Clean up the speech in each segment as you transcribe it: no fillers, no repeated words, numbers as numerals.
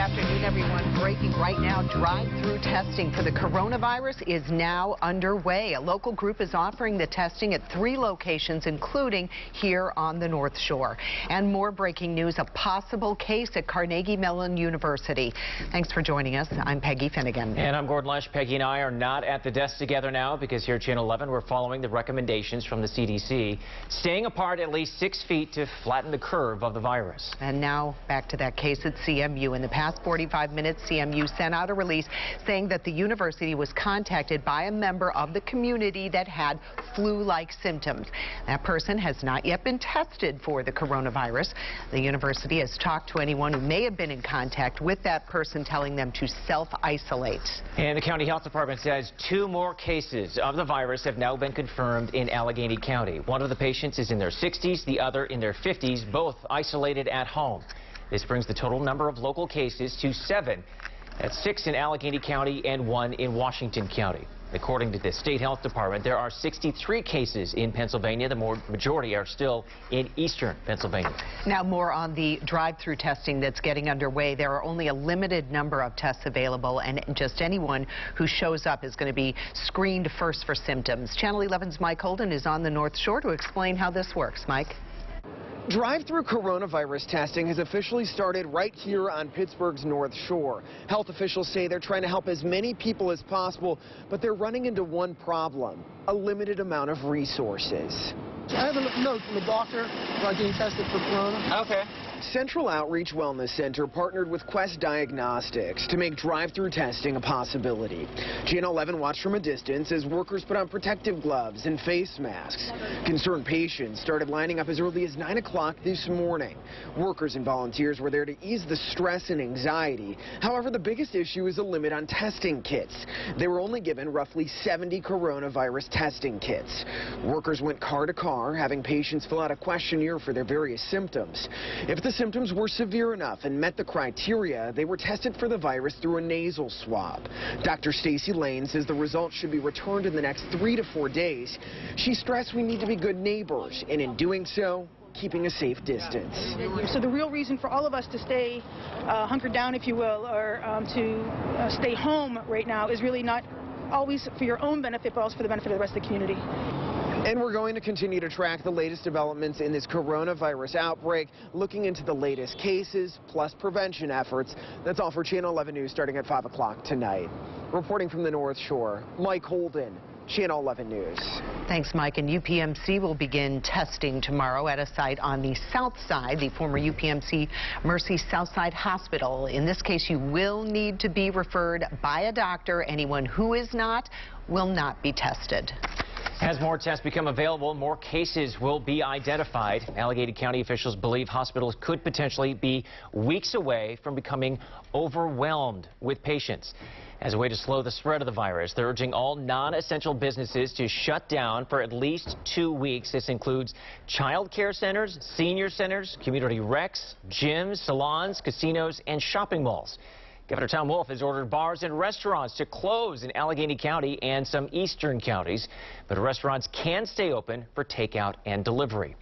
afternoon, everyone. Breaking right now, drive-through testing for the coronavirus is now underway. A local group is offering the testing at 3 locations, including here on the North Shore. And more breaking news, a possible case at Carnegie Mellon University. Thanks for joining us. I'm Peggy Finnegan. And I'm Gordon Lesh. Peggy and I are not at the desk together now because here at Channel 11 we're following the recommendations from the CDC, staying apart at least 6 feet to flatten the curve of the virus. And now back to that case at CMU. In the past 45 minutes, CMU sent out a release saying that the university was contacted by a member of the community that had flu-like symptoms. That person has not yet been tested for the coronavirus. The university has talked to anyone who may have been in contact with that person, telling them to self-isolate. And the county health department says 2 more cases of the virus have now been confirmed in Allegheny County. One of the patients is in their 60s, the other in their 50s, both isolated at home. This brings the total number of local cases to 7. That's 6 in Allegheny County and 1 in Washington County. According to the state health department, there are 63 cases in Pennsylvania. The majority are still in eastern Pennsylvania. Now more on the drive-through testing that's getting underway. There are only a limited number of tests available, and just anyone who shows up is going to be screened first for symptoms. Channel 11's Mike Holden is on the North Shore to explain how this works. Mike? Drive-through coronavirus testing has officially started right here on Pittsburgh's North Shore. Health officials say they're trying to help as many people as possible, but they're running into one problem: a limited amount of resources. I have a note from the doctor about getting tested for corona. Okay. Central Outreach Wellness Center partnered with Quest Diagnostics to make drive-through testing a possibility. Channel 11 watched from a distance as workers put on protective gloves and face masks. Concerned patients started lining up as early as 9 o'clock this morning. Workers and volunteers were there to ease the stress and anxiety. However, the biggest issue is a limit on testing kits. They were only given roughly 70 coronavirus testing kits. Workers went car to car, having patients fill out a questionnaire for their various symptoms. If the symptoms were severe enough and met the criteria, they were tested for the virus through a nasal swab. Dr. Stacy Lane says the results should be returned in the next 3 to 4 days. She stressed we need to be good neighbors, and in doing so, keeping a safe distance. So the real reason for all of us to stay hunkered down, if you will, or to stay home right now is really not always for your own benefit, but also for the benefit of the rest of the community. And we're going to continue to track the latest developments in this coronavirus outbreak, looking into the latest cases, plus prevention efforts. That's all for Channel 11 News starting at 5 o'clock tonight. Reporting from the North Shore, Mike Holden, Channel 11 News. Thanks, Mike. And UPMC will begin testing tomorrow at a site on the south side, the former UPMC Mercy Southside Hospital. In this case, you will need to be referred by a doctor. Anyone who is not will not be tested. As more tests become available, more cases will be identified. Allegheny County officials believe hospitals could potentially be weeks away from becoming overwhelmed with patients. As a way to slow the spread of the virus, they're urging all non-essential businesses to shut down for at least 2 weeks. This includes child care centers, senior centers, community recs, gyms, salons, casinos, and shopping malls. Governor Tom Wolf has ordered bars and restaurants to close in Allegheny County and some eastern counties, but restaurants can stay open for takeout and delivery.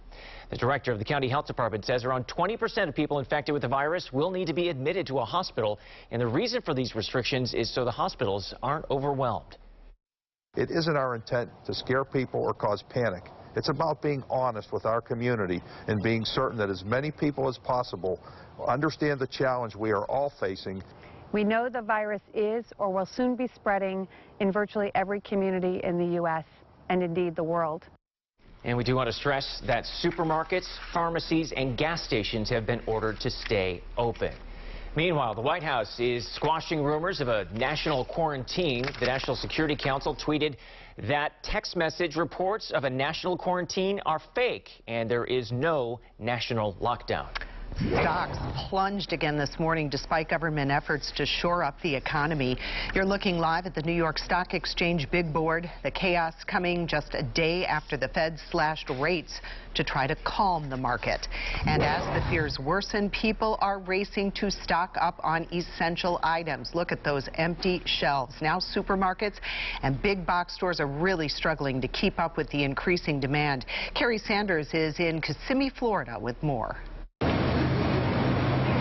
The director of the county health department says around 20% of people infected with the virus will need to be admitted to a hospital, and the reason for these restrictions is so the hospitals aren't overwhelmed. It isn't our intent to scare people or cause panic. It's about being honest with our community and being certain that as many people as possible understand the challenge we are all facing. We know the virus is or will soon be spreading in virtually every community in the U.S. and indeed the world. And we do want to stress that supermarkets, pharmacies, and gas stations have been ordered to stay open. Meanwhile, the White House is squashing rumors of a national quarantine. The National Security Council tweeted that text message reports of a national quarantine are fake, and there is no national lockdown. Stocks plunged again this morning despite government efforts to shore up the economy. You're looking live at the New York Stock Exchange big board. The chaos coming just a day after the Fed slashed rates to try to calm the market. And as the fears worsen, people are racing to stock up on essential items. Look at those empty shelves. Now supermarkets and big box stores are really struggling to keep up with the increasing demand. Carrie Sanders is in Kissimmee, Florida with more.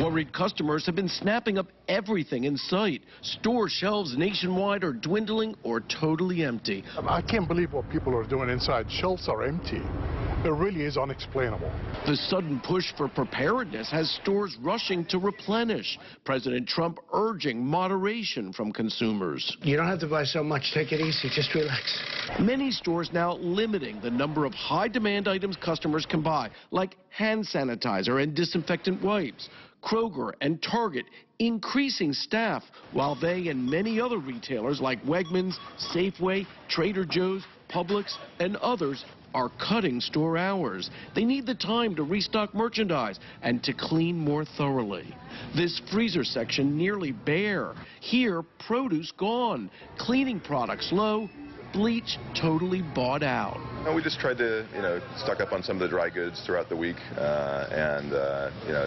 Worried customers have been snapping up everything in sight. Store shelves nationwide are dwindling or totally empty. I can't believe what people are doing inside. Shelves are empty. It really is unexplainable. The sudden push for preparedness has stores rushing to replenish. President Trump urging moderation from consumers. You don't have to buy so much. Take it easy. Just relax. Many stores now limiting the number of high-demand items customers can buy, like hand sanitizer and disinfectant wipes. Kroger and Target increasing staff, while they and many other retailers like Wegmans, Safeway, Trader Joe's, Publix, and others are cutting store hours. They need the time to restock merchandise and to clean more thoroughly. This freezer section nearly bare. Here, produce gone. Cleaning products low. Bleach totally bought out. No, we just tried to, stock up on some of the dry goods throughout the week and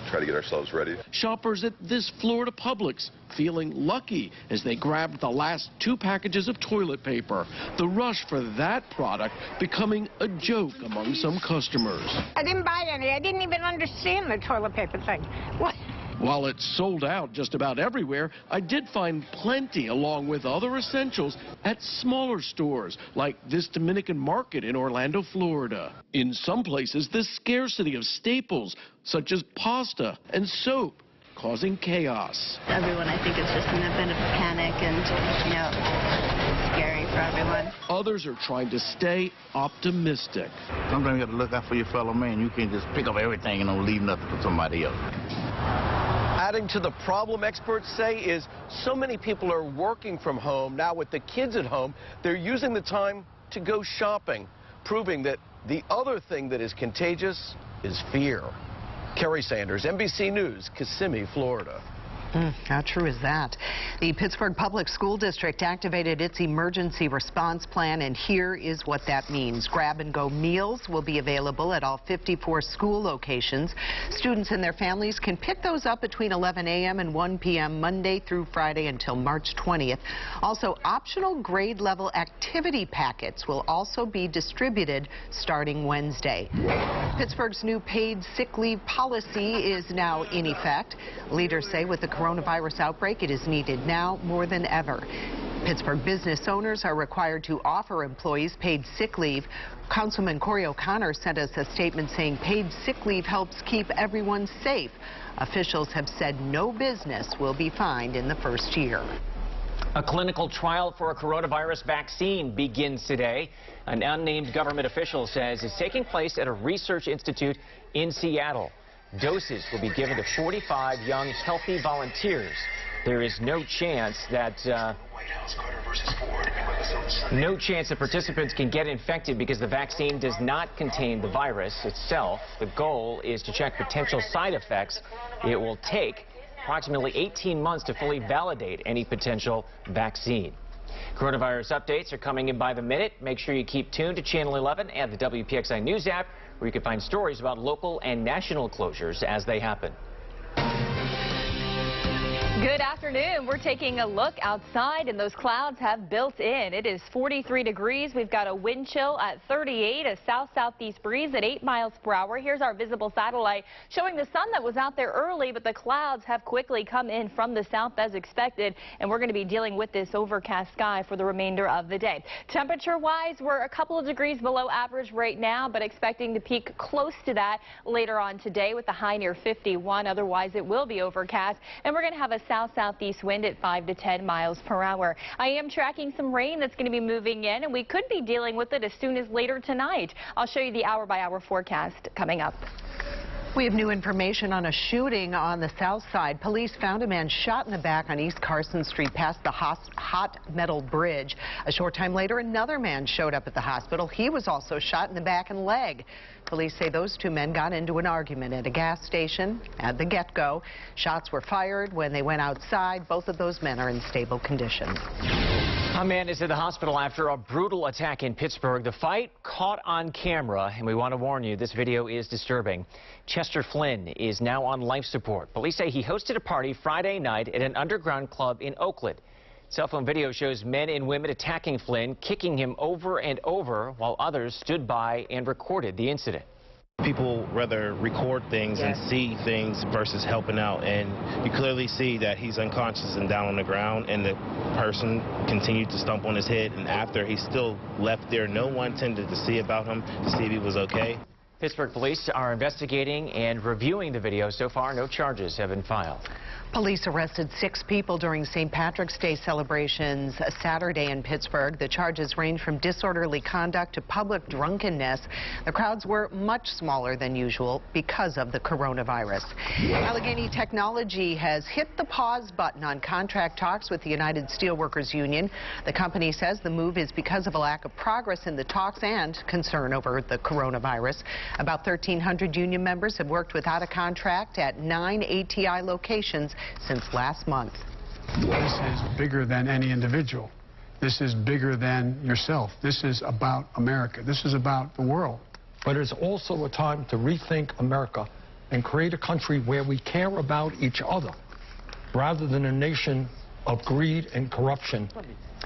try to get ourselves ready. Shoppers at this Florida Publix feeling lucky as they grabbed the last 2 packages of toilet paper. The rush for that product becoming a joke among some customers. I didn't buy any. I didn't even understand the toilet paper thing. What? While it's sold out just about everywhere, I did find plenty along with other essentials at smaller stores like this Dominican market in Orlando, Florida. In some places, the scarcity of staples such as pasta and soap causing chaos. Everyone, I think, is just in a bit of a panic and, scary for everyone. Others are trying to stay optimistic. Sometimes you have to look out for your fellow man. You can't just pick up everything and don't leave nothing for somebody else. Adding to the problem, experts say, is so many people are working from home. Now with the kids at home, they're using the time to go shopping, proving that the other thing that is contagious is fear. Kerry Sanders, NBC News, Kissimmee, Florida. How true is that? The Pittsburgh Public School District activated its emergency response plan, and here is what that means. Grab-and-go meals will be available at all 54 school locations. Students and their families can pick those up between 11 a.m. and 1 p.m. Monday through Friday until March 20th. Also, optional grade-level activity packets will also be distributed starting Wednesday. Pittsburgh's new paid sick leave policy is now in effect. Leaders say with the coronavirus outbreak, it is needed now more than ever. Pittsburgh business owners are required to offer employees paid sick leave. Councilman Corey O'Connor sent us a statement saying paid sick leave helps keep everyone safe. Officials have said no business will be fined in the first year. A clinical trial for a coronavirus vaccine begins today. An unnamed government official says it's taking place at a research institute in Seattle. Doses will be given to 45 young, healthy volunteers. There is no chance that participants can get infected because the vaccine does not contain the virus itself. The goal is to check potential side effects. It will take approximately 18 months to fully validate any potential vaccine. Coronavirus updates are coming in by the minute. Make sure you keep tuned to Channel 11 and the WPXI News app, where you can find stories about local and national closures as they happen. Good afternoon. We're taking a look outside, and those clouds have built in. It is 43 degrees. We've got a wind chill at 38, a south-southeast breeze at 8 miles per hour. Here's our visible satellite showing the sun that was out there early, but the clouds have quickly come in from the south as expected, and we're going to be dealing with this overcast sky for the remainder of the day. Temperature-wise, we're a couple of degrees below average right now, but expecting to peak close to that later on today with a high near 51. Otherwise, it will be overcast, and we're going to have a south-southeast wind at 5 to 10 miles per hour. I am tracking some rain that's going to be moving in, and we could be dealing with it as soon as later tonight. I'll show you the hour-by-hour forecast coming up. We have new information on a shooting on the south side. Police found a man shot in the back on East Carson Street past the Hot Metal Bridge. A short time later, another man showed up at the hospital. He was also shot in the back and leg. Police say those two men got into an argument at a gas station at the get-go. Shots were fired when they went outside. Both of those men are in stable condition. A man is in the hospital after a brutal attack in Pittsburgh. The fight caught on camera, and we want to warn you, this video is disturbing. Chester Flynn is now on life support. Police say he hosted a party Friday night at an underground club in Oakland. Cell phone video shows men and women attacking Flynn, kicking him over and over, while others stood by and recorded the incident. People rather record things and see things versus helping out, and you clearly see that he's unconscious and down on the ground, and the person continued to stomp on his head, and after he still left there, no one tended to see about him to see if he was okay. Pittsburgh police are investigating and reviewing the video. So far, no charges have been filed. Police arrested 6 people during St. Patrick's Day celebrations Saturday in Pittsburgh. The charges range from disorderly conduct to public drunkenness. The crowds were much smaller than usual because of the coronavirus. Allegheny Technology has hit the pause button on contract talks with the United Steelworkers Union. The company says the move is because of a lack of progress in the talks and concern over the coronavirus. About 1,300 union members have worked without a contract at 9 ATI locations since last month. This is bigger than any individual. This is bigger than yourself. This is about America. This is about the world. But it's also a time to rethink America and create a country where we care about each other rather than a nation of greed and corruption.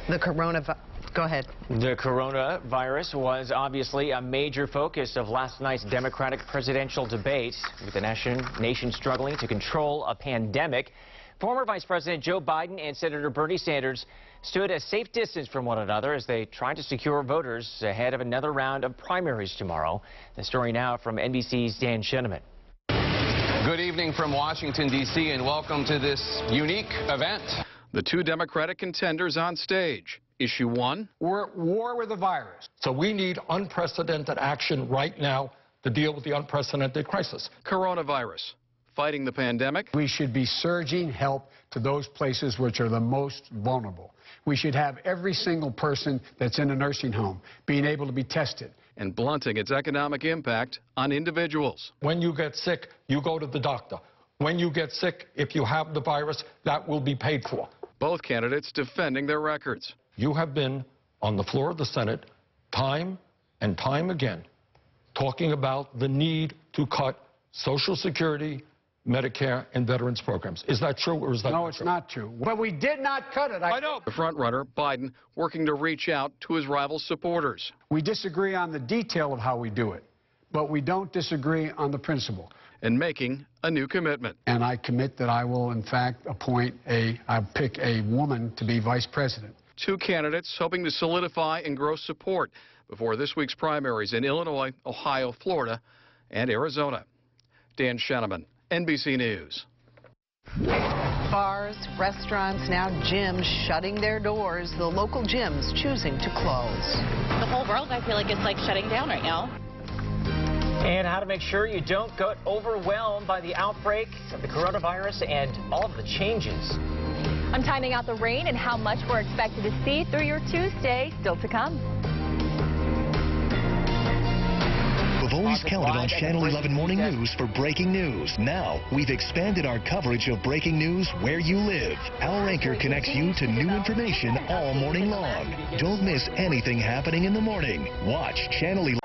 The coronavirus. Go ahead. The coronavirus was obviously a major focus of last night's Democratic presidential debate, with the nation struggling to control a pandemic. Former Vice President Joe Biden and Senator Bernie Sanders stood a safe distance from one another as they tried to secure voters ahead of another round of primaries tomorrow. The story now from NBC's Dan Sheneman. Good evening from Washington, D.C., and welcome to this unique event. The 2 Democratic contenders on stage. Issue 1. We're at war with the virus, so we need unprecedented action right now to deal with the unprecedented crisis. Coronavirus. Fighting the pandemic. We should be surging help to those places which are the most vulnerable. We should have every single person that's in a nursing home being able to be tested. And blunting its economic impact on individuals. When you get sick, you go to the doctor. When you get sick, if you have the virus, that will be paid for. Both candidates defending their records. You have been on the floor of the Senate time and time again talking about the need to cut Social Security, Medicare, and veterans programs. Is that true or is that not true? No, it's not true. But we did not cut it. I know. The frontrunner, Biden, working to reach out to his rival supporters. We disagree on the detail of how we do it, but we don't disagree on the principle. And making a new commitment. And I commit that I will, in fact, I'll pick a woman to be vice president. 2 candidates hoping to solidify and grow support before this week's primaries in Illinois, Ohio, Florida, and Arizona. Dan Sheneman, NBC News. Bars, restaurants, now gyms shutting their doors. The local gyms choosing to close. The whole world, I feel like it's like shutting down right now. And how to make sure you don't get overwhelmed by the outbreak of the coronavirus and all of the changes. I'm timing out the rain and how much we're expected to see through your Tuesday. Still to come. We've always counted on Channel 11 Morning News for breaking news. Now, we've expanded our coverage of breaking news where you live. Our anchor connects you to new information all morning long. Don't miss anything happening in the morning. Watch Channel 11.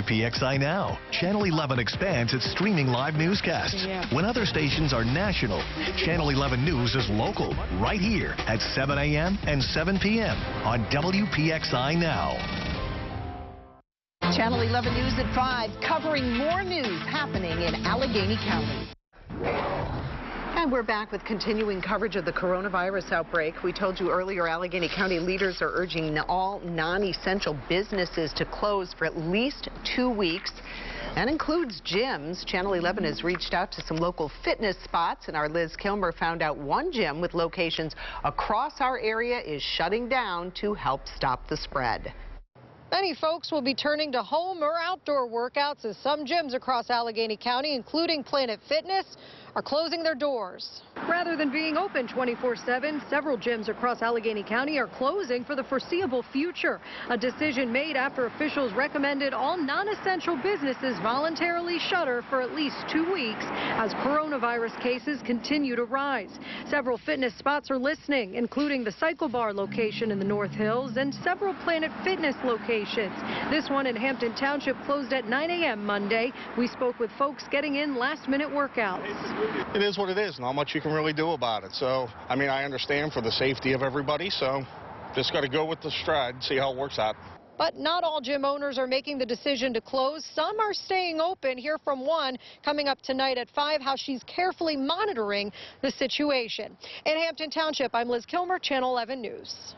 WPXI Now. Channel 11 expands its streaming live newscasts. When other stations are national, Channel 11 News is local, right here at 7 a.m. and 7 p.m. on WPXI Now. Channel 11 News at 5, covering more news happening in Allegheny County. And we're back with continuing coverage of the coronavirus outbreak. We told you earlier Allegheny County leaders are urging all non-essential businesses to close for at least 2 weeks. That includes gyms. Channel 11 has reached out to some local fitness spots, and our Liz Kilmer found out one gym with locations across our area is shutting down to help stop the spread. Many folks will be turning to home or outdoor workouts as some gyms across Allegheny County, including Planet Fitness, are closing their doors. Rather than being open 24/7, several gyms across Allegheny County are closing for the foreseeable future. A decision made after officials recommended all non-essential businesses voluntarily shutter for at least 2 weeks as coronavirus cases continue to rise. Several fitness spots are listening, including the Cycle Bar location in the North Hills and several Planet Fitness locations. This one in Hampton Township closed at 9 a.m. Monday. We spoke with folks getting in last-minute workouts. It is what it is. Not much you can really do about it. So, I mean, I understand for the safety of everybody, so just got to go with the stride and see how it works out. But not all gym owners are making the decision to close. Some are staying open. Hear from one coming up tonight at 5, how she's carefully monitoring the situation. In Hampton Township, I'm Liz Kilmer, Channel 11 News.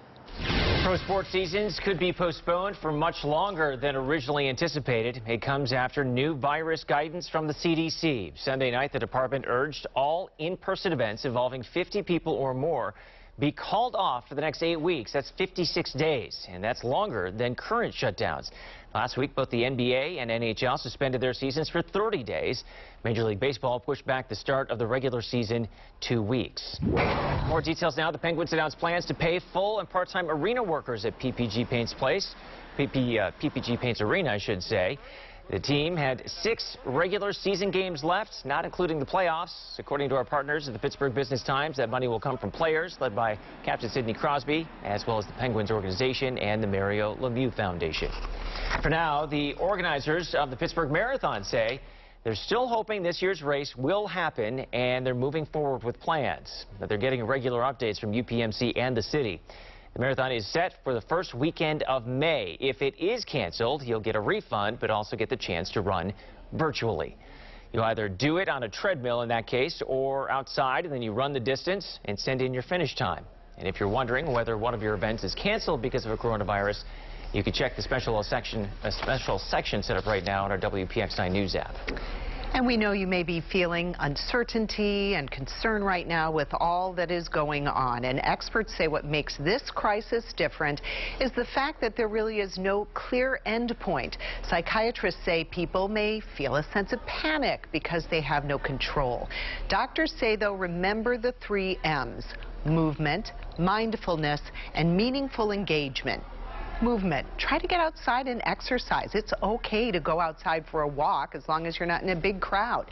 Pro sports seasons could be postponed for much longer than originally anticipated. It comes after new virus guidance from the CDC. Sunday night, the department urged all in-person events involving 50 people or more be called off for the next 8 weeks. That's 56 days, and that's longer than current shutdowns. Last week, both the NBA and NHL suspended their seasons for 30 days. Major League Baseball pushed back the start of the regular season 2 weeks. More details now. The Penguins announced plans to pay full and part-time arena workers at PPG Paints PPG Paints Arena, I should say. The team had 6 regular season games left, not including the playoffs. According to our partners at the Pittsburgh Business Times, that money will come from players led by Captain Sidney Crosby, as well as the Penguins organization and the Mario Lemieux Foundation. For now, the organizers of the Pittsburgh Marathon say they're still hoping this year's race will happen, and they're moving forward with plans. But they're getting regular updates from UPMC and the city. The marathon is set for the first weekend of May. If it is canceled, you'll get a refund, but also get the chance to run virtually. You'll either do it on a treadmill in that case, or outside, and then you run the distance and send in your finish time. And if you're wondering whether one of your events is canceled because of a coronavirus, you can check the special section set up right now on our WPXI News app. And we know you may be feeling uncertainty and concern right now with all that is going on. And experts say what makes this crisis different is the fact that there really is no clear end point. Psychiatrists say people may feel a sense of panic because they have no control. Doctors say, though, remember the 3 M's: movement, mindfulness, and meaningful engagement. Movement. Try to get outside and exercise. It's okay to go outside for a walk as long as you're not in a big crowd.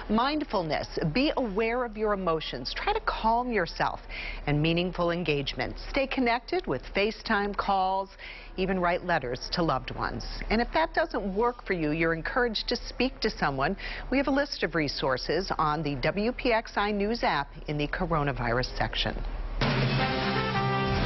Mindfulness. Be aware of your emotions. Try to calm yourself. And meaningful engagement. Stay connected with FaceTime calls, even write letters to loved ones. And if that doesn't work for you, you're encouraged to speak to someone. We have a list of resources on the WPXI News app in the coronavirus section.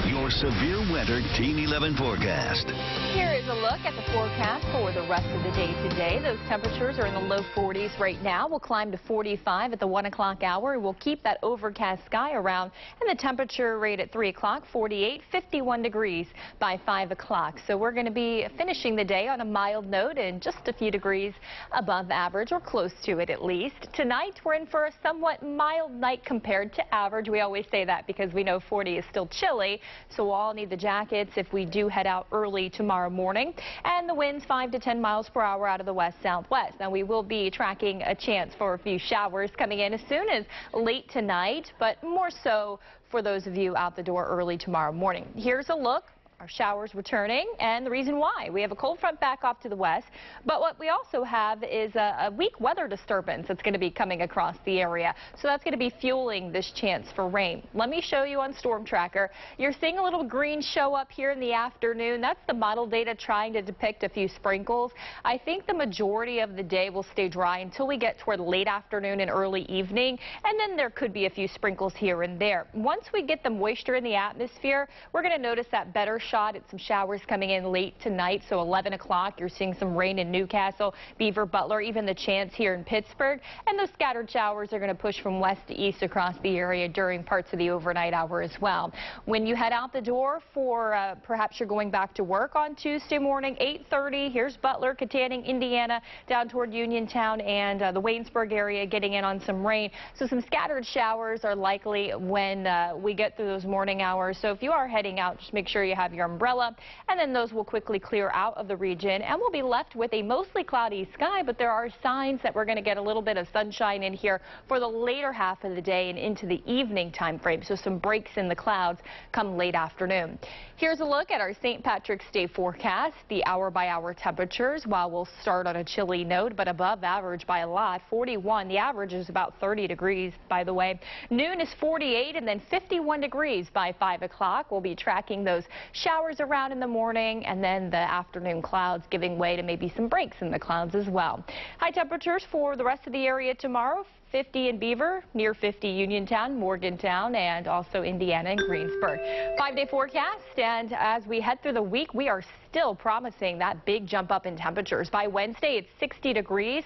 Your severe weather Team 11 forecast. Here is a look at the forecast for the rest of the day today. Those temperatures are in the low 40s right now. We'll climb to 45 at the 1 o'clock hour. We'll keep that overcast sky around, and the temperature rate at 3 o'clock, 48, 51 degrees by 5 o'clock. So we're going to be finishing the day on a mild note and just a few degrees above average, or close to it at least. Tonight, we're in for a somewhat mild night compared to average. We always say that because we know 40 is still chilly. So we'll all need the jackets if we do head out early tomorrow morning. And the winds 5 to 10 miles per hour out of the west-southwest. Now, we will be tracking a chance for a few showers coming in as soon as late tonight, but more so for those of you out the door early tomorrow morning. Here's a look Our showers returning, and the reason why. We have a cold front back off to the west, but what we also have is a weak weather disturbance that's going to be coming across the area. So that's going to be fueling this chance for rain. Let me show you on Storm Tracker. You're seeing a little green show up here in the afternoon. That's the model data trying to depict a few sprinkles. I think the majority of the day will stay dry until we get toward late afternoon and early evening, and then there could be a few sprinkles here and there. Once we get the moisture in the atmosphere, we're going to notice that better shot at some showers coming in late tonight. So 11 o'clock, you're seeing some rain in Newcastle, Beaver, Butler, even the chance here in Pittsburgh. And those scattered showers are going to push from west to east across the area during parts of the overnight hour as well. When you head out the door for perhaps you're going back to work on Tuesday morning, 8:30, here's Butler, Katanning, Indiana, down toward Uniontown and the Waynesburg area getting in on some rain. So some scattered showers are likely when we get through those morning hours. So if you are heading out, just make sure you have your umbrella, and then those will quickly clear out of the region, and we'll be left with a mostly cloudy sky, but there are signs that we're going to get a little bit of sunshine in here for the later half of the day and into the evening time frame. So some breaks in the clouds come late afternoon. Here's a look at our St. Patrick's Day forecast. The hour-by-hour temperatures, while we'll start on a chilly note, but above average by a lot, 41. The average is about 30 degrees, by the way. Noon is 48, and then 51 degrees by 5 o'clock. We'll be tracking those showers around in the morning, and then the afternoon clouds giving way to maybe some breaks in the clouds as well. High temperatures for the rest of the area tomorrow. 50 in Beaver, near 50 Uniontown, Morgantown, and also Indiana and Greensburg. 5-day forecast, and as we head through the week, we are still promising that big jump up in temperatures. By Wednesday, it's 60 degrees,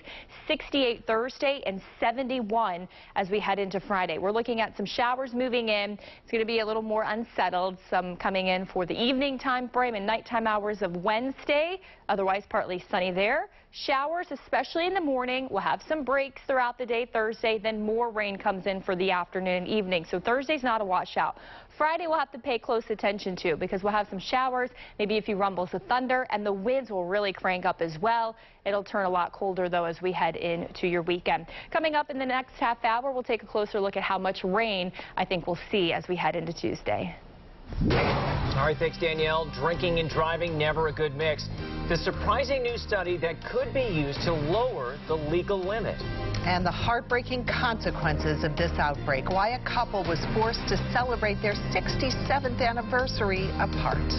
68 Thursday, and 71 as we head into Friday. We're looking at some showers moving in. It's going to be a little more unsettled, some coming in for the evening time frame and nighttime hours of Wednesday, otherwise partly sunny there. Showers, especially in the morning. We'll have some breaks throughout the day Thursday, then more rain comes in for the afternoon and evening. So Thursday's not a washout. Friday we'll have to pay close attention to because we'll have some showers, maybe a few rumbles of thunder, and the winds will really crank up as well. It'll turn a lot colder, though, as we head into your weekend. Coming up in the next half hour, we'll take a closer look at how much rain I think we'll see as we head into Tuesday. All right, thanks, Danielle. Drinking and driving, never a good mix. The surprising new study that could be used to lower the legal limit. And the heartbreaking consequences of this outbreak. Why a couple was forced to celebrate their 67th anniversary apart.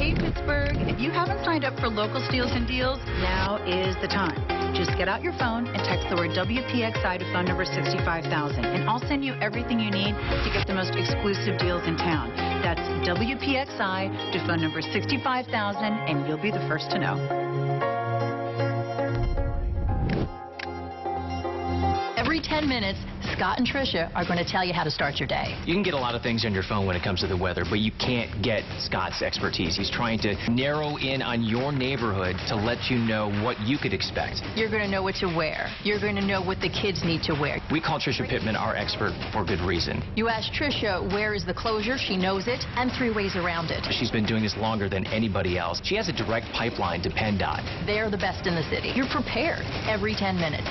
Hey, Pittsburgh, if you haven't signed up for local steals and deals, now is the time. Just get out your phone and text the word WPXI to phone number 65,000, and I'll send you everything you need to get the most exclusive deals in town. That's WPXI to phone number 65,000, and you'll be the first to know. Every 10 minutes, Scott and Tricia are going to tell you how to start your day. You can get a lot of things on your phone when it comes to the weather, but you can't get Scott's expertise. He's trying to narrow in on your neighborhood to let you know what you could expect. You're going to know what to wear. You're going to know what the kids need to wear. We call Tricia Pittman our expert for good reason. You ask Tricia, where is the closure? She knows it, and 3 ways around it. She's been doing this longer than anybody else. She has a direct pipeline to PennDOT. They're the best in the city. You're prepared every 10 minutes.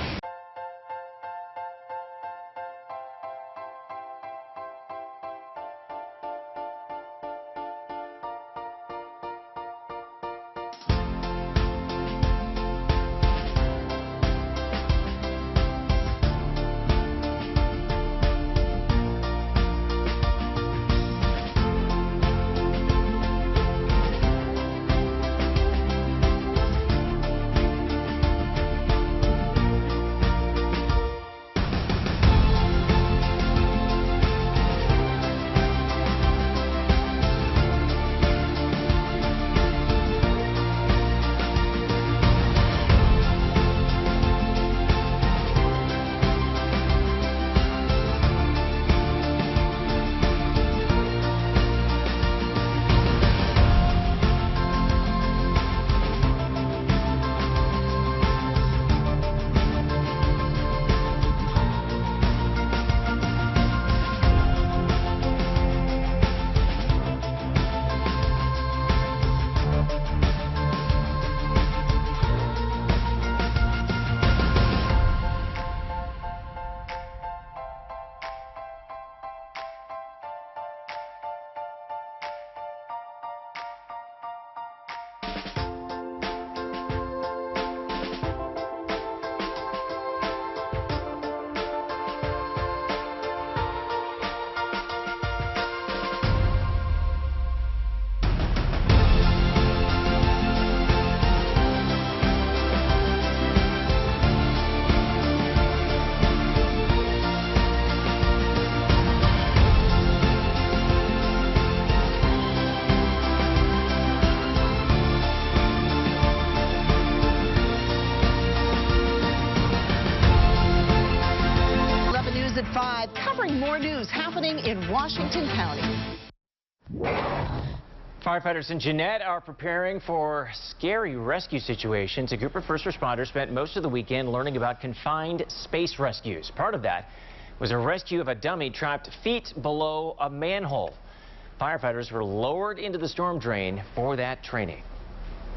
news happening in Washington County. Firefighters in Jeanette are preparing for scary rescue situations. A group of first responders spent most of the weekend learning about confined space rescues. Part of that was a rescue of a dummy trapped feet below a manhole. Firefighters were lowered into the storm drain for that training.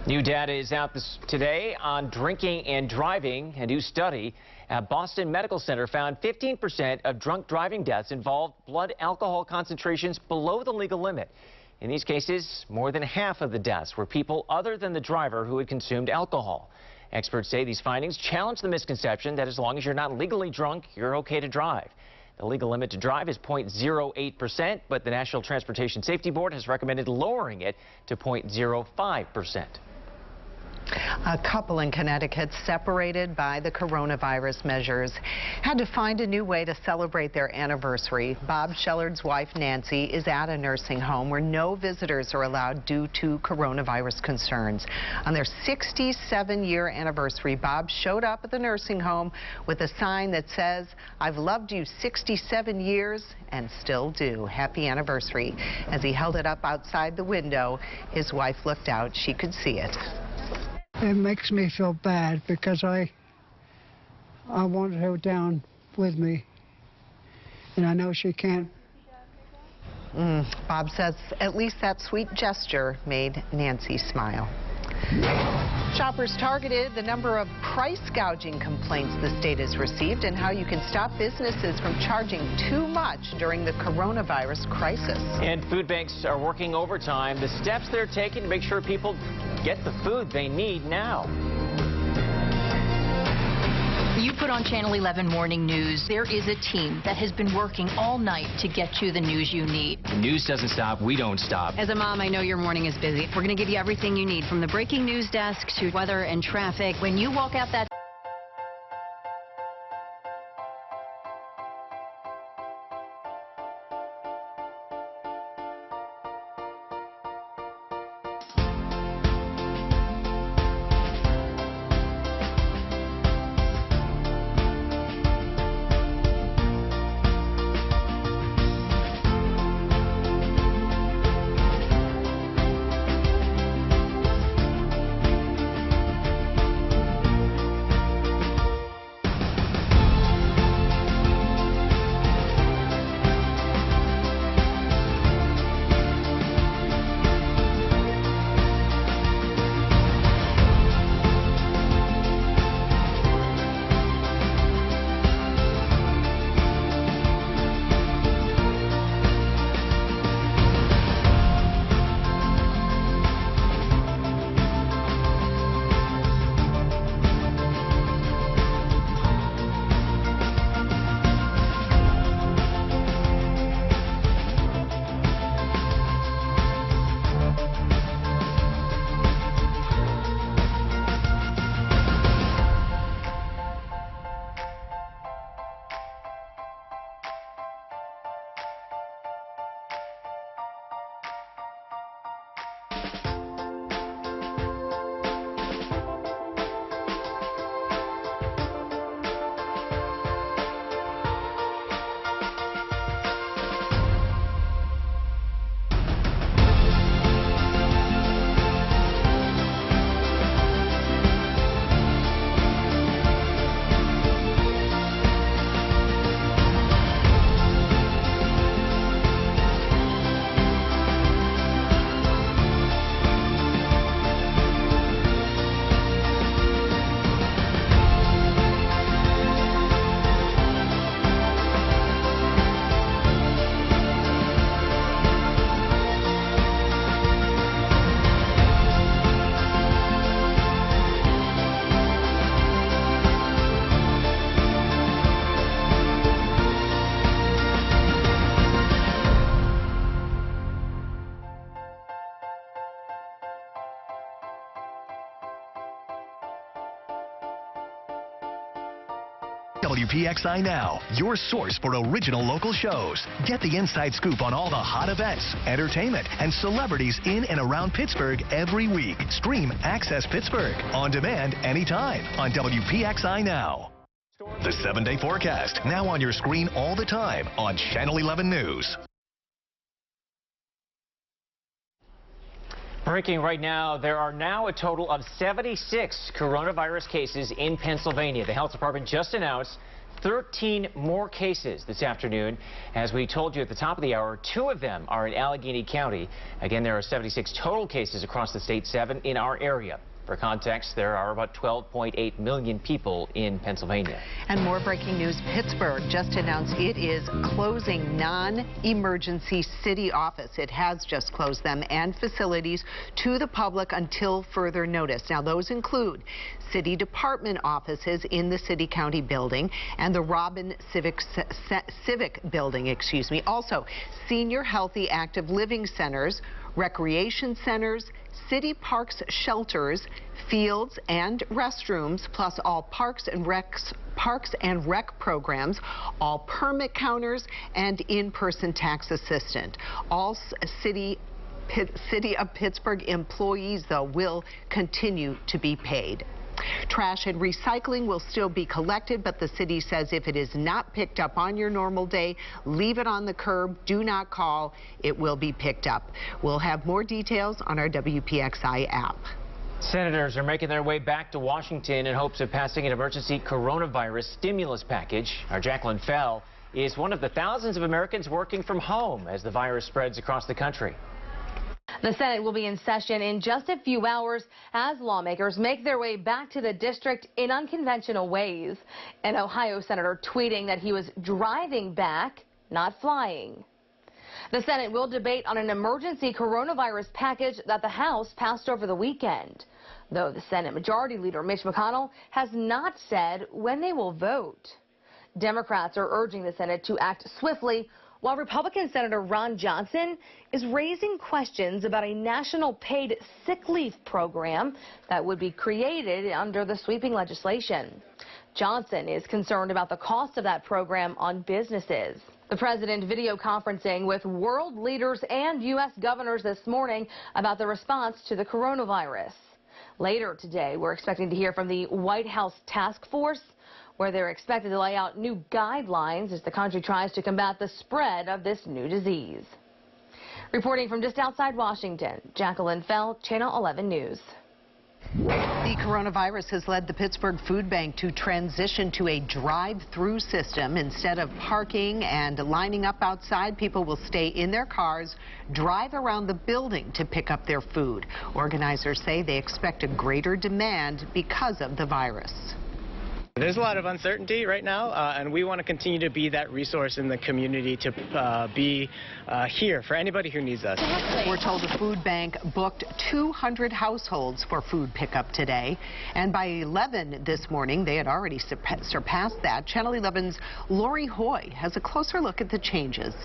New data is out today on drinking and driving. A new study at Boston Medical Center found 15% of drunk driving deaths involved blood alcohol concentrations below the legal limit. In these cases, more than half of the deaths were people other than the driver who had consumed alcohol. Experts say these findings challenge the misconception that as long as you're not legally drunk, you're okay to drive. The legal limit to drive is 0.08%, but the National Transportation Safety Board has recommended lowering it to 0.05%. A couple in Connecticut, separated by the coronavirus measures, had to find a new way to celebrate their anniversary. Bob Shellard's wife, Nancy, is at a nursing home where no visitors are allowed due to coronavirus concerns. On their 67-year anniversary, Bob showed up at the nursing home with a sign that says, "I've loved you 67 years and still do. Happy anniversary." As he held it up outside the window, his wife looked out. She could see it. It makes me feel bad because I wanted her down with me, and I know she can't. Bob says at least that sweet gesture made Nancy smile. Shoppers targeted the number of price gouging complaints the state has received and how you can stop businesses from charging too much during the coronavirus crisis. And food banks are working overtime. The steps they're taking to make sure people get the food they need now. You put on Channel 11 Morning News. There is a team that has been working all night to get you the news you need. The news doesn't stop. We don't stop. As a mom, I know your morning is busy. We're going to give you everything you need, from the breaking news desk to weather and traffic. When you walk out that WPXI Now, your source for original local shows. Get the inside scoop on all the hot events, entertainment, and celebrities in and around Pittsburgh every week. Stream Access Pittsburgh on demand anytime on WPXI Now. The 7-day forecast, now on your screen all the time on Channel 11 News. Breaking right now, there are now a total of 76 coronavirus cases in Pennsylvania. The health department just announced 13 more cases this afternoon. As we told you at the top of the hour, 2 of them are in Allegheny County. Again, there are 76 total cases across the state, 7 in our area. For context, there are about 12.8 million people in Pennsylvania. And more breaking news, Pittsburgh just announced it is closing non-emergency city office. It has just closed them and facilities to the public until further notice. Now, those include city department offices in the city county building and the Robin Civic building, Also, senior healthy active living centers, recreation centers, city parks, shelters, fields and restrooms, plus all parks and rec programs, all permit counters and in-person tax assistant. All City of Pittsburgh employees, though, will continue to be paid. Trash and recycling will still be collected, but the city says if it is not picked up on your normal day, leave it on the curb. Do not call. It will be picked up. We'll have more details on our WPXI app. Senators are making their way back to Washington in hopes of passing an emergency coronavirus stimulus package. Our Jacqueline Fell is one of the thousands of Americans working from home as the virus spreads across the country. The Senate will be in session in just a few hours as lawmakers make their way back to the district in unconventional ways. An Ohio senator tweeting that he was driving back, not flying. The Senate will debate on an emergency coronavirus package that the House passed over the weekend, though the Senate Majority Leader Mitch McConnell has not said when they will vote. Democrats are urging the Senate to act swiftly, while Republican Senator Ron Johnson is raising questions about a national paid sick leave program that would be created under the sweeping legislation. Johnson is concerned about the cost of that program on businesses. The president video conferencing with world leaders and U.S. governors this morning about the response to the coronavirus. Later today, we're expecting to hear from the White House task force, where they're expected to lay out new guidelines as the country tries to combat the spread of this new disease. Reporting from just outside Washington, Jacqueline Fell, Channel 11 News. The coronavirus has led the Pittsburgh Food Bank to transition to a drive-through system. Instead of parking and lining up outside, people will stay in their cars, drive around the building to pick up their food. Organizers say they expect a greater demand because of the virus. There's a lot of uncertainty right now, and we want to continue to be that resource in the community to be here for anybody who needs us. We're told the food bank booked 200 households for food pickup today, and by 11 this morning, they had already surpassed that. Channel 11's Lori Hoy has a closer look at the changes.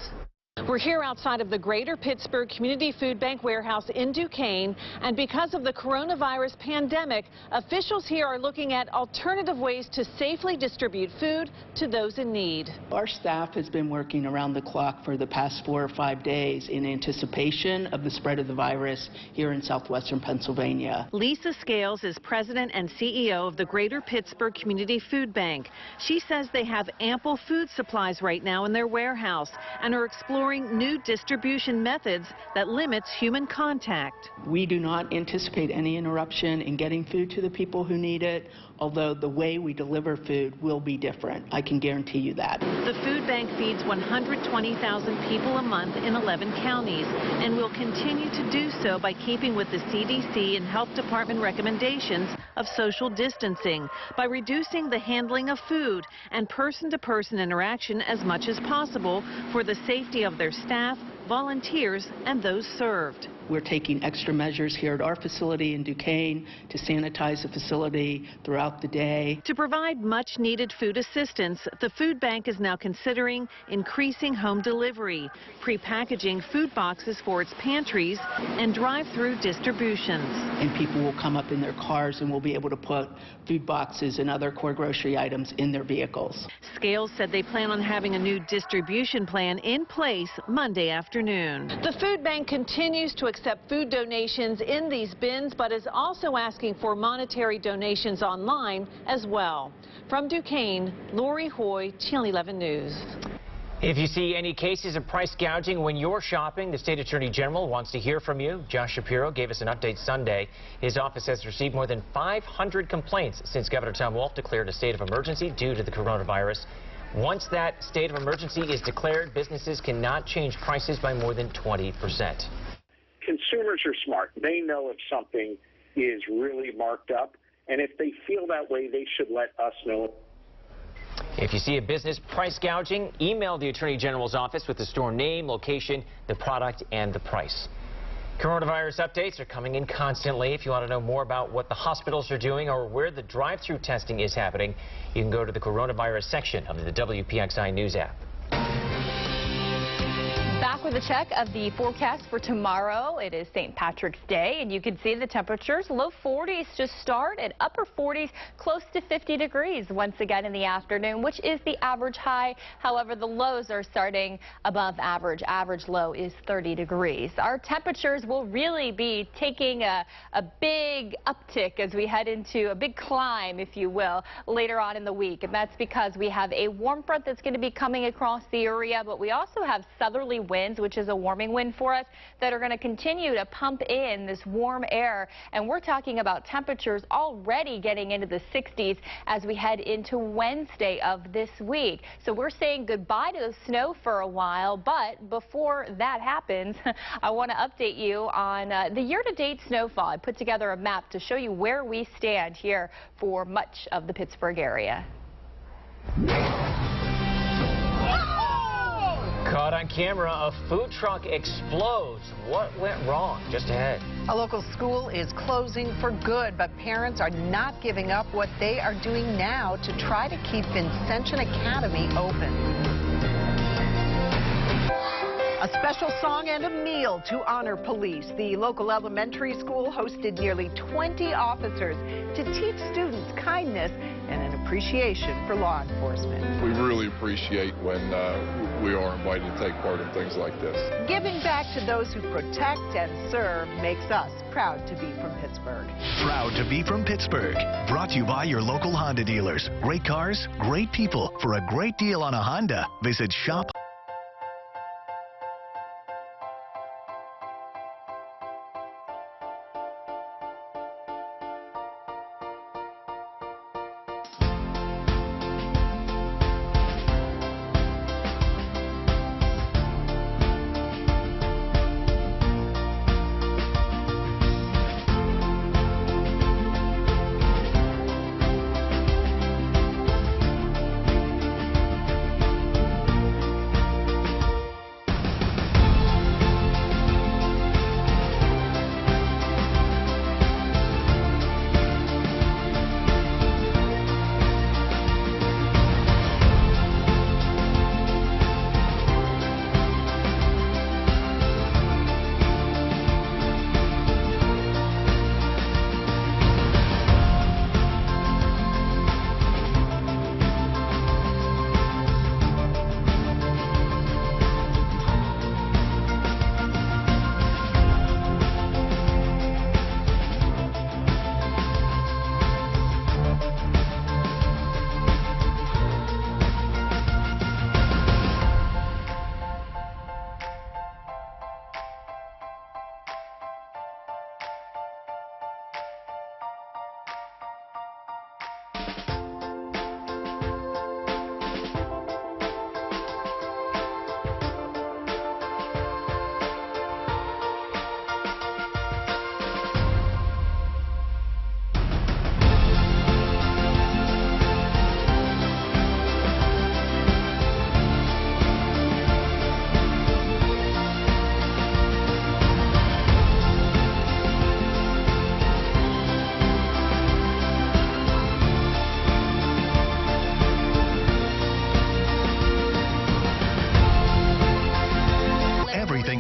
We're here outside of the Greater Pittsburgh Community Food Bank warehouse in Duquesne, and because of the coronavirus pandemic, officials here are looking at alternative ways to safely distribute food to those in need. Our staff has been working around the clock for the past 4 or 5 days in anticipation of the spread of the virus here in southwestern Pennsylvania. Lisa Scales is president and CEO of the Greater Pittsburgh Community Food Bank. She says they have ample food supplies right now in their warehouse and are exploring new distribution methods that limits human contact. We do not anticipate any interruption in getting food to the people who need it, although the way we deliver food will be different. I can guarantee you that. The food bank feeds 120,000 people a month in 11 counties and will continue to do so by keeping with the CDC and health department recommendations of social distancing, by reducing the handling of food and person-to-person interaction as much as possible for the safety of their staff, volunteers, and those served. We're taking extra measures here at our facility in Duquesne to sanitize the facility throughout the day. To provide much needed food assistance, the food bank is now considering increasing home delivery, pre-packaging food boxes for its pantries, and drive-through distributions. And people will come up in their cars and will be able to put food boxes and other core grocery items in their vehicles. Scales said they plan on having a new distribution plan in place Monday afternoon. The food bank continues to accept food donations in these bins, but is also asking for monetary donations online as well. From Duquesne, Lori Hoy, Channel 11 News. If you see any cases of price gouging when you're shopping, the State Attorney General wants to hear from you. Josh Shapiro gave us an update Sunday. His office has received more than 500 complaints since Governor Tom Wolf declared a state of emergency due to the coronavirus. Once that state of emergency is declared, businesses cannot change prices by more than 20%. Consumers are smart. They know if something is really marked up, and if they feel that way, they should let us know. If you see a business price gouging, email the Attorney General's office with the store name, location, the product, and the price. Coronavirus updates are coming in constantly. If you want to know more about what the hospitals are doing or where the drive-through testing is happening, you can go to the coronavirus section of the WPXI News app. Back with a check of the forecast for tomorrow. It is St. Patrick's Day, and you can see the temperatures low 40s to start and upper 40s close to 50 degrees once again in the afternoon, which is the average high. However, the lows are starting above average. Average low is 30 degrees. Our temperatures will really be taking a big uptick as we head into a big climb, if you will, later on in the week. And that's because we have a warm front that's going to be coming across the area, but we also have southerly winds, which is a warming wind for us, that are going to continue to pump in this warm air. And we're talking about temperatures already getting into the 60s as we head into Wednesday of this week. So we're saying goodbye to the snow for a while, but before that happens, I want to update you on the year-to-date snowfall. I put together a map to show you where we stand here for much of the Pittsburgh area. Caught on camera, a food truck explodes. What went wrong? Just ahead. A local school is closing for good, but parents are not giving up what they are doing now to try to keep Vincentian Academy open. A special song and a meal to honor police. The local elementary school hosted nearly 20 officers to teach students kindness and an appreciation for law enforcement. We really appreciate when we are invited to take part in things like this. Giving back to those who protect and serve makes us proud to be from Pittsburgh. Proud to be from Pittsburgh. Brought to you by your local Honda dealers. Great cars, great people. For a great deal on a Honda, visit shop.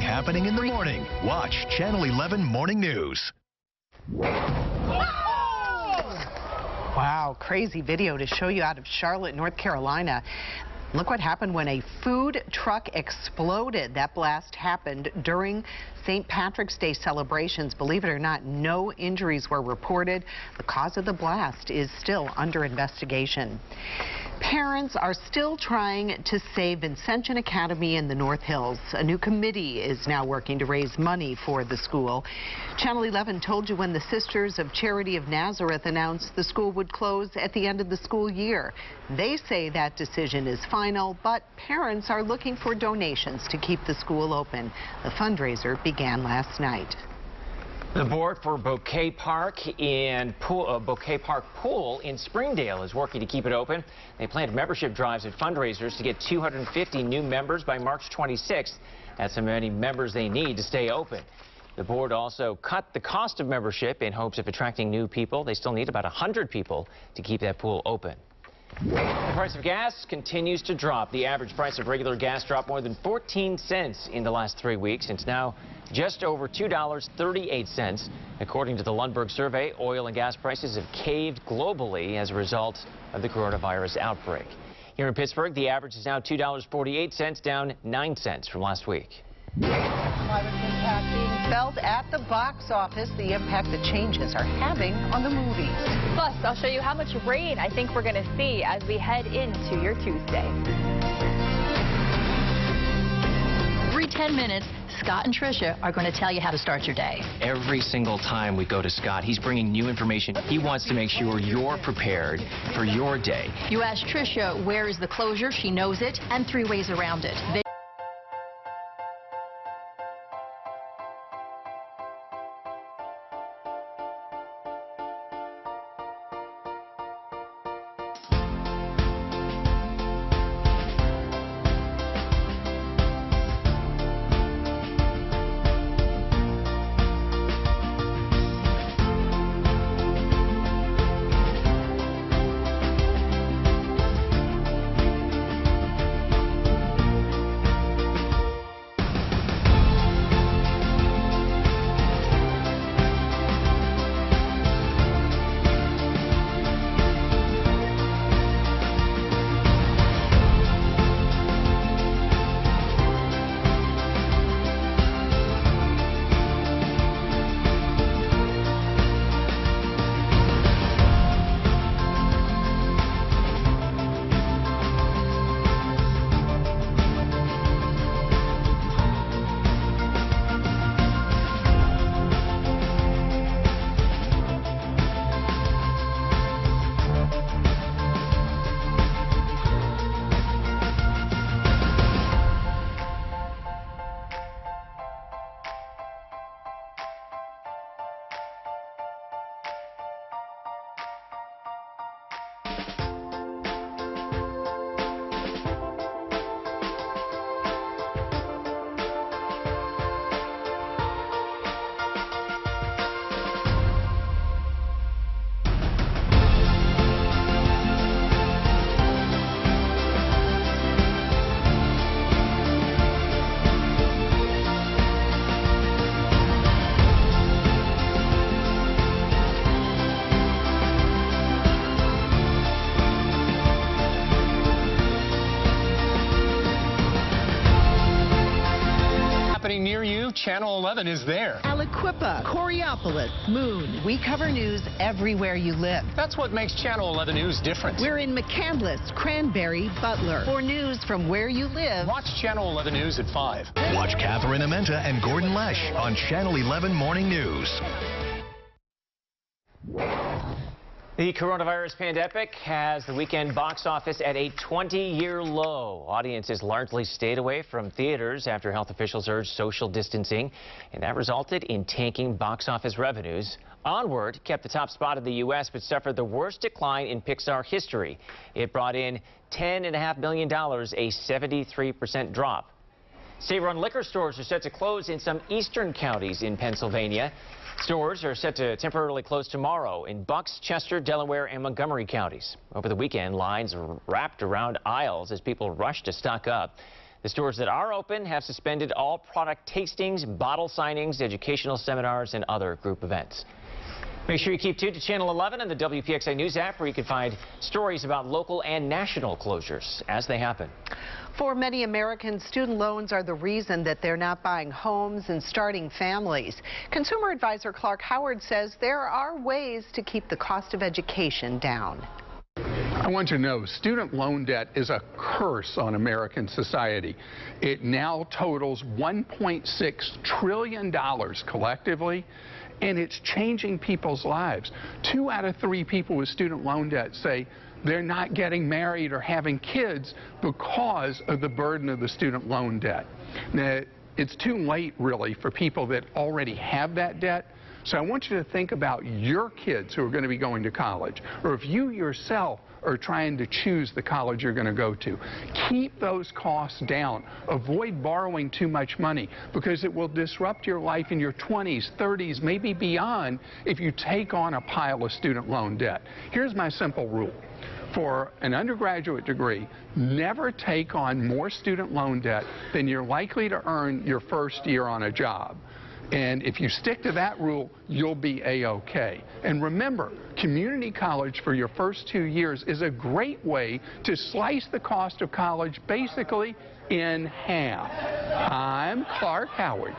Happening in the morning. Watch Channel 11 Morning News. Wow, crazy video to show you out of Charlotte, North Carolina. Look what happened when a food truck exploded. That blast happened during St. Patrick's Day celebrations. Believe it or not, no injuries were reported. The cause of the blast is still under investigation. Parents are still trying to save Vincentian Academy in the North Hills. A new committee is now working to raise money for the school. Channel 11 told you when the Sisters of Charity of Nazareth announced the school would close at the end of the school year. They say that decision is final, but parents are looking for donations to keep the school open. The fundraiser began last night. The board for Bouquet Park Pool in Springdale is working to keep it open. They planned membership drives and fundraisers to get 250 new members by March 26th. That's how many members they need to stay open. The board also cut the cost of membership in hopes of attracting new people. They still need about 100 people to keep that pool open. The price of gas continues to drop. The average price of regular gas dropped more than 14 cents in the last 3 weeks. It's now just over $2.38. According to the Lundberg survey, oil and gas prices have caved globally as a result of the coronavirus outbreak. Here in Pittsburgh, the average is now $2.48, down 9 cents from last week. Virus impact being felt at the box office, the impact the changes are having on the movies. Plus, I'll show you how much rain I think we're going to see as we head into your Tuesday. Every 10 minutes, Scott and Tricia are going to tell you how to start your day. Every single time we go to Scott, he's bringing new information. He wants to make sure you're prepared for your day. You ask Tricia where is the closure, she knows it, and 3 ways around it. Near you, Channel 11 is there. Aliquippa, Coraopolis, Moon. We cover news everywhere you live. That's what makes Channel 11 News different. We're in McCandless, Cranberry, Butler. For news from where you live, watch Channel 11 News at 5. Watch Catherine Amenta and Gordon Lesh on Channel 11 Morning News. The coronavirus pandemic has the weekend box office at a 20-year low. Audiences largely stayed away from theaters after health officials urged social distancing, and that resulted in tanking box office revenues. Onward kept the top spot in the U.S., but suffered the worst decline in Pixar history. It brought in $10.5 million, a 73% drop. State-run liquor stores are set to close in some eastern counties in Pennsylvania. Stores are set to temporarily close tomorrow in Bucks, Chester, Delaware, and Montgomery counties. Over the weekend, lines are wrapped around aisles as people rush to stock up. The stores that are open have suspended all product tastings, bottle signings, educational seminars, and other group events. Make sure you keep tuned to Channel 11 and the WPXI News app, where you can find stories about local and national closures as they happen. For many Americans, student loans are the reason that they're not buying homes and starting families. Consumer advisor Clark Howard says there are ways to keep the cost of education down. I want you to know student loan debt is a curse on American society. It now totals $1.6 trillion collectively, and it's changing people's lives. 2 out of 3 people with student loan debt say they're not getting married or having kids because of the burden of the student loan debt. Now, it's too late, really, for people that already have that debt. So I want you to think about your kids who are going to be going to college, or if you yourself are trying to choose the college you're going to go to. Keep those costs down. Avoid borrowing too much money, because it will disrupt your life in your 20s, 30s, maybe beyond if you take on a pile of student loan debt. Here's my simple rule. For an undergraduate degree, never take on more student loan debt than you're likely to earn your first year on a job. And if you stick to that rule, you'll be A-OK. And remember, community college for your first 2 years is a great way to slice the cost of college basically in half. I'm Clark Howard.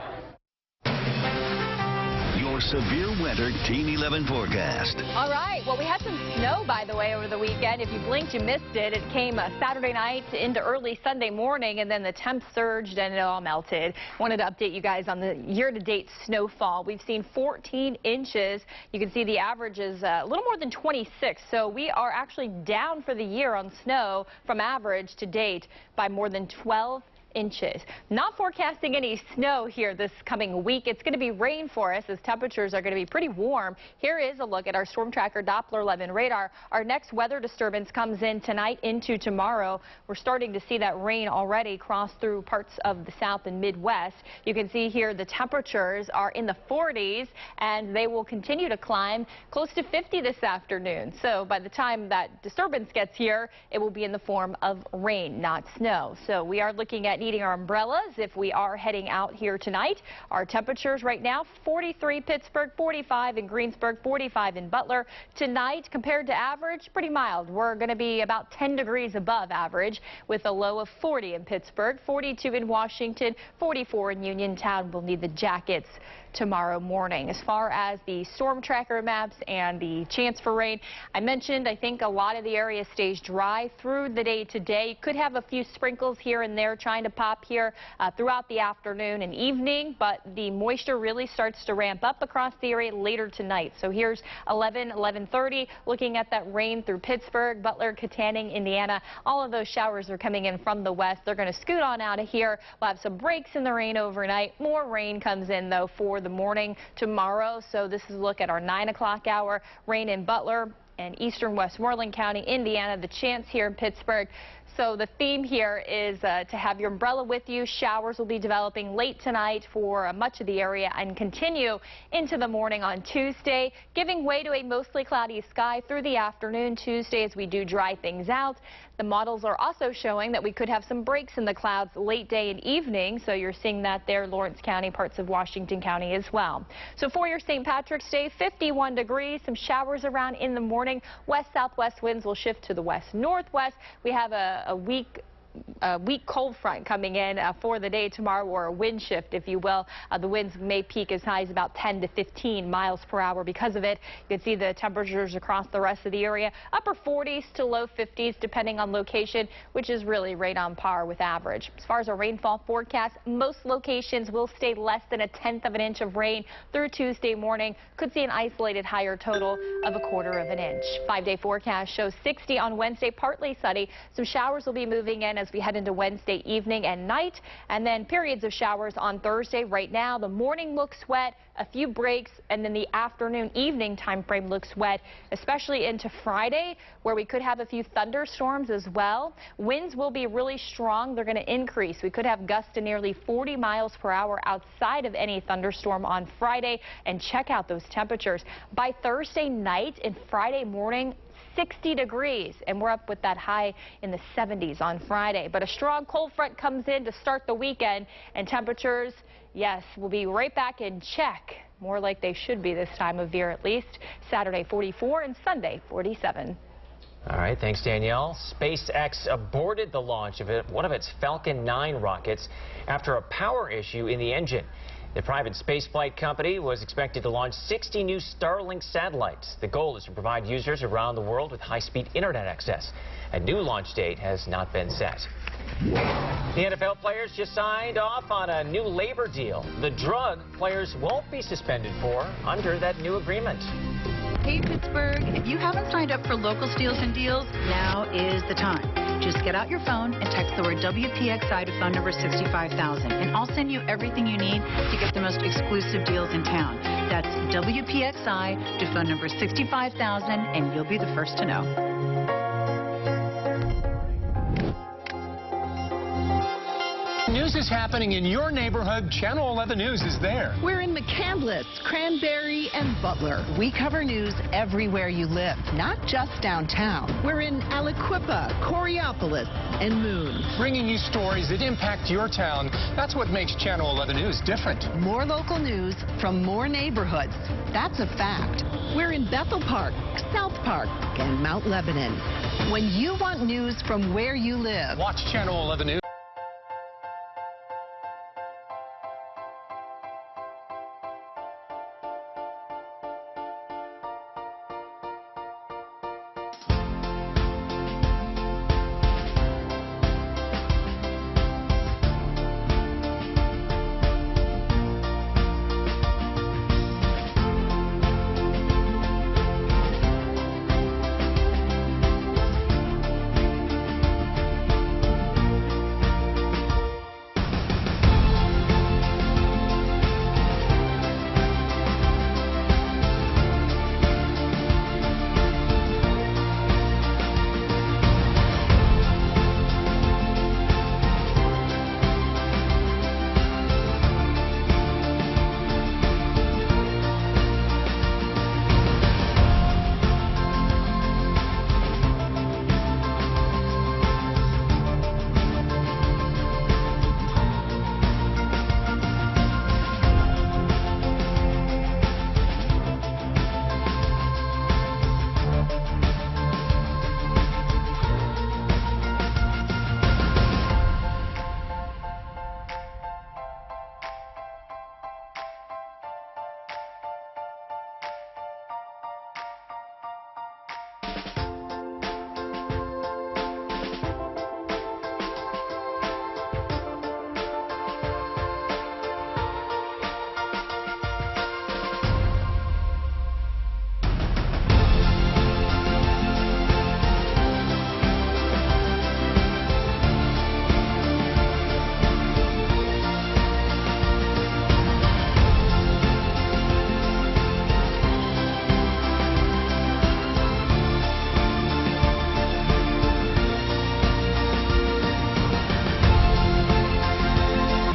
Your severe weather Team 11 forecast. All right. Well, we had some snow, by the way, over the weekend. If you blinked, you missed it. It came Saturday night into early Sunday morning, and then the temps surged and it all melted. Wanted to update you guys on the year-to-date snowfall. We've seen 14 inches. You can see the average is a little more than 26. So we are actually down for the year on snow from average to date by more than 12 inches. Not forecasting any snow here this coming week. It's going to be rain for us as temperatures are going to be pretty warm. Here is a look at our storm tracker Doppler 11 radar. Our next weather disturbance comes in tonight into tomorrow. We're starting to see that rain already cross through parts of the south and Midwest. You can see here the temperatures are in the 40s, and they will continue to climb close to 50 this afternoon. So by the time that disturbance gets here, it will be in the form of rain, not snow. So we are looking at needing our umbrellas if we are heading out here tonight. Our temperatures right now, 43 Pittsburgh, 45 in Greensburg, 45 in Butler. Tonight, compared to average, pretty mild. We're going to be about 10 degrees above average with a low of 40 in Pittsburgh, 42 in Washington, 44 in Uniontown. We'll need the jackets tomorrow morning. As far as the storm tracker maps and the chance for rain, I mentioned I think a lot of the area stays dry through the day today. Could have a few sprinkles here and there trying to pop here throughout the afternoon and evening, but the moisture really starts to ramp up across the area later tonight. So here's 11:30, looking at that rain through Pittsburgh, Butler, Katanning, Indiana. All of those showers are coming in from the west. They're going to scoot on out of here. We'll have some breaks in the rain overnight. More rain comes in, though, for the morning tomorrow. So this is a look at our 9 o'clock hour. Rain in Butler and eastern Westmoreland County, Indiana. The chance here in Pittsburgh. So the theme here is to have your umbrella with you. Showers will be developing late tonight for much of the area and continue into the morning on Tuesday, giving way to a mostly cloudy sky through the afternoon Tuesday as we do dry things out. The models are also showing that we could have some breaks in the clouds late day and evening, so you're seeing that there, Lawrence County, parts of Washington County as well. So for your St. Patrick's Day, 51 degrees, some showers around in the morning. West-southwest winds will shift to the west-northwest. We have a weak cold front coming in for the day tomorrow, or a wind shift, if you will. The winds may peak as high as about 10 to 15 miles per hour because of it. You can see the temperatures across the rest of the area, upper 40s to low 50s, depending on location, which is really right on par with average. As far as our rainfall forecast, most locations will stay less than 1/10 of an inch of rain through Tuesday morning. Could see an isolated higher total of 1/4 of an inch. 5-day forecast shows 60 on Wednesday, partly sunny. Some showers will be moving in as we head into Wednesday evening and night, and then periods of showers on Thursday. Right now, the morning looks wet, a few breaks, and then the afternoon evening time frame looks wet, especially into Friday, where we could have a few thunderstorms as well. Winds will be really strong. They're going to increase. We could have gusts to nearly 40 miles per hour outside of any thunderstorm on Friday, and check out those temperatures. By Thursday night and Friday morning, 60 degrees, and we're up with that high in the 70s on Friday. But a strong cold front comes in to start the weekend, and temperatures, yes, will be right back in check more like they should be this time of year at least. Saturday 44 and Sunday 47. All right, thanks, Danielle. SpaceX aborted the launch of one of its Falcon 9 rockets after a power issue in the engine. The private spaceflight company was expected to launch 60 new Starlink satellites. The goal is to provide users around the world with high-speed internet access. A new launch date has not been set. The NFL players just signed off on a new labor deal. The drug players won't be suspended for under that new agreement. Hey Pittsburgh, if you haven't signed up for local steals and deals, now is the time. Just get out your phone and text the word WPXI to phone number 65,000, and I'll send you everything you need to get the most exclusive deals in town. That's WPXI to phone number 65,000, and you'll be the first to know. News is happening in your neighborhood. Channel 11 News is there. We're in McCandless, Cranberry, and Butler. We cover news everywhere you live, not just downtown. We're in Aliquippa, Coriopolis, and Moon. Bringing you stories that impact your town. That's what makes Channel 11 News different. More local news from more neighborhoods. That's a fact. We're in Bethel Park, South Park, and Mount Lebanon. When you want news from where you live, watch Channel 11 News.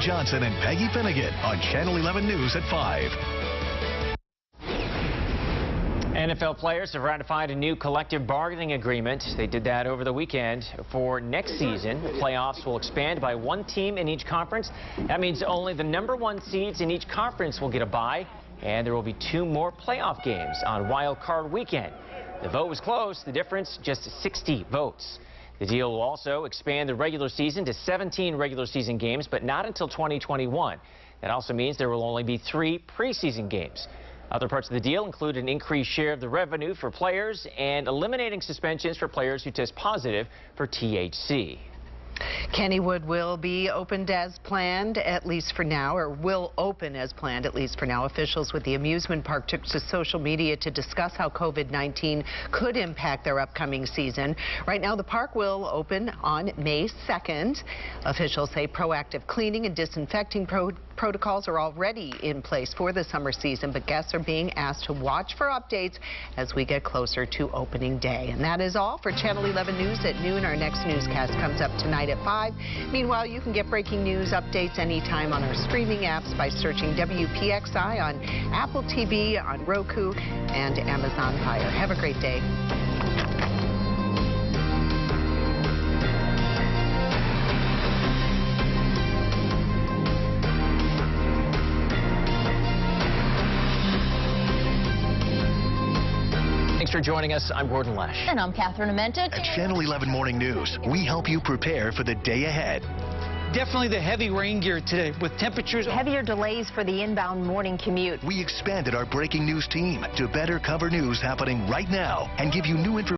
Johnson and Peggy Finnegan on Channel 11 News at 5. NFL players have ratified a new collective bargaining agreement. They did that over the weekend. For next season, the playoffs will expand by one team in each conference. That means only the #1 seeds in each conference will get a bye, and there will be 2 more playoff games on Wild Card Weekend. The vote was close. The difference, just 60 votes. The deal will also expand the regular season to 17 regular season games, but not until 2021. That also means there will only be 3 preseason games. Other parts of the deal include an increased share of the revenue for players and eliminating suspensions for players who test positive for THC. Kennywood will be opened as planned, at least for now, or will open as planned, at least for now. Officials with the amusement park took to social media to discuss how COVID-19 could impact their upcoming season. Right now, the park will open on May 2nd. Officials say proactive cleaning and disinfecting protocols are already in place for the summer season, but guests are being asked to watch for updates as we get closer to opening day. And that is all for Channel 11 News at noon. Our next newscast comes up tonight at 5. Meanwhile, you can get breaking news updates anytime on our streaming apps by searching WPXI on Apple TV, on Roku, and Amazon Fire. Have a great day. for joining us. I'm Gordon Lesh. And I'm Catherine Amenta. At Channel 11 Morning News, we help you prepare for the day ahead. Definitely the heavy rain gear today with temperatures. Heavier delays for the inbound morning commute. We expanded our breaking news team to better cover news happening right now and give you new information.